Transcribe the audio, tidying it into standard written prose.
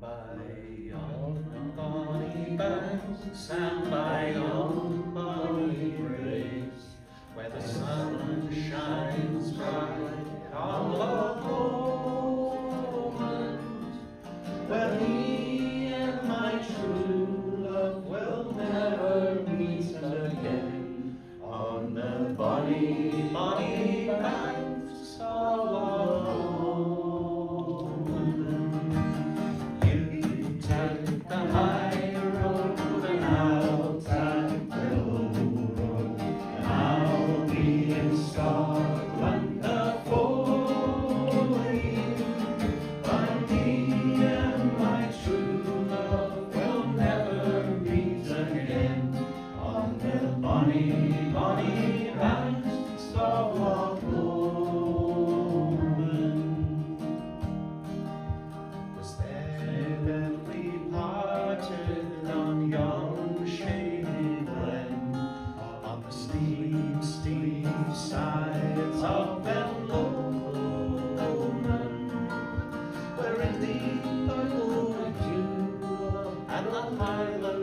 by yon bonny banks, and by yon bonny braes, where the sun shines bright on Loch Lomond, where me and my true love will never meet again, on the bonny, bonny banks of Loch Lomond. You take the high road and I'll take the low road, and I'll be in Scotland for you. But me and my true love will never meet again, on the bonny, bonny banks of Loch Lomond. Was there that we parted on yon shady glen, on the steep, steep sides of Ben Lomond, where in the purple dew and the highland